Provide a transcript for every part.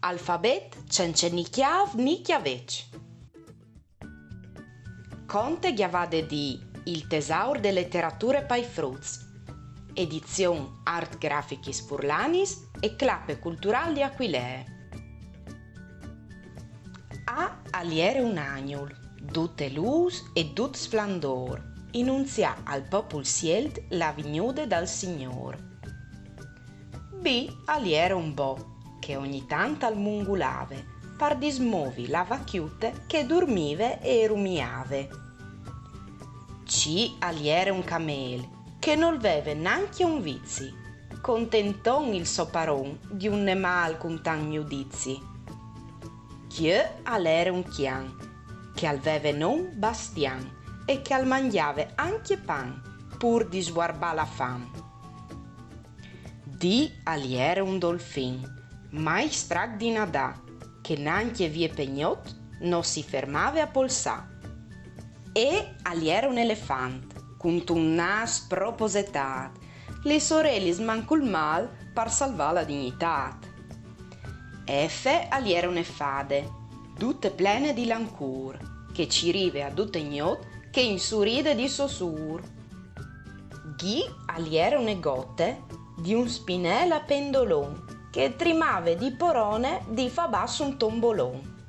Alfabet sense ni chiav ni chiavec. Conte chiavade di Il tesaur de letterature paifruz, edizione Art Graficis Furlanis e Clappe Cultural di Aquilee. A aliere un agnul, dute luz e dut splendor, inunzia al popul sielt la vignude dal Signor. B aliere un bo, che ogni tanto al mungulave, par di smovi la vacchiute che dormive e rumiave. C aliere un camel, che non veve neanche un vizi, contenton il soparon di un nemal con tan giudizi. Chiù aliere un chian, che al veve non bastian, e che al mangiave anche pan, pur di sguarba la fam. D aliere un dolfin, mai strac di nadà, che neanche vie pegnot non si fermave a polsà. E aliere un elefant, con un nas proposetat, le sorelle smancul mal par salvar la dignitat. F aliere un fade, tutte plene di lancur, che ci rive a tutte ignot che insuride di sosur. G aliere un gotte di un spinella pendolon, che trimave di porone di fa basso un tombolon.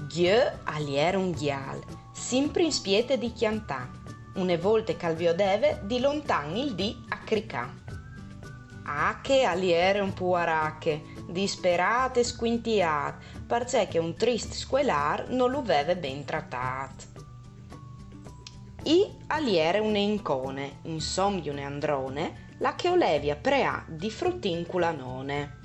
Ghio aliere un ghial, sempre in spiete di chiantà, une volte calviodeve di lontan il di a cricà. Ache aliere un puarache, disperate e squintiat, perché che un trist squelar non lo veve ben trattat. I aliere un incone, insomma un androne, la che olevia prea di fruttinculanone.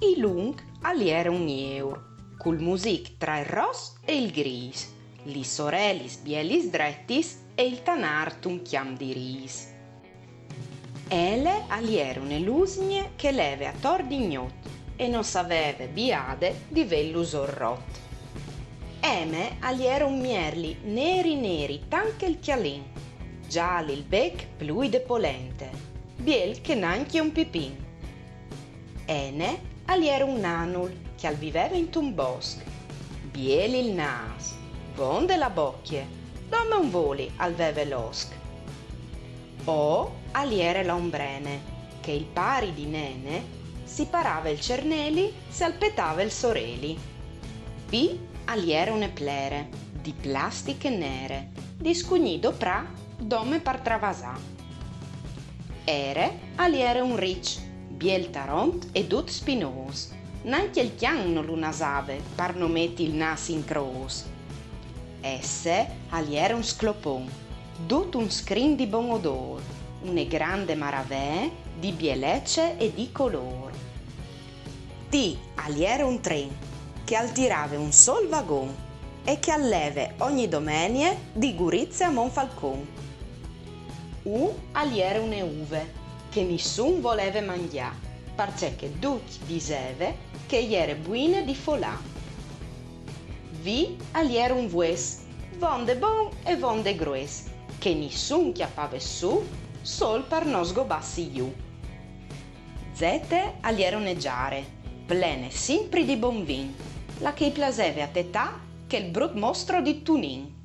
I lung aliere un eur, cul music tra il ros e il gris, li sorelis bielis drettis e il tanart un chiam di ris. Ele aliere un'elusigne che leve a tor di gnot e non saveve biade di vellus orrot. Eme aliere un mierli neri neri tanche il chialin, gialli il bec pluide polente, biel che nanche un pipin. Ene aliere un nanul che al viveva in un bosc, biel il nas, vonde la bocchie, dome un voli al veve l'osc. O aliere l'ombrene, che il pari di nene si parava il cerneli se alpetava il soreli. P aliere un plere, di plastiche nere, di scugnido pra dome par travasà. Ere aliere un ricci, biel taront e dut spinos, neanche il chian non lo nasave, par non metti il nas in cros. Esse aliere un sclopon, dut un scrin di bon odor, une grande maravè di bielecce e di color. T aliere un tren, che altirave un sol vagon, e che alleve ogni domenie di Gurizia a Monfalcon. U aliere une uve, che nessun voleve mangià, parce che tutti diseve che iere buine di folà. V aliere un vues, vonde bon e vonde grues, che nessun chiappave su, sol per non sgobassi giù. Z aliere une giare, plene sempre di bon vin, la che plaseve a tetà che il brut mostro di Tunin.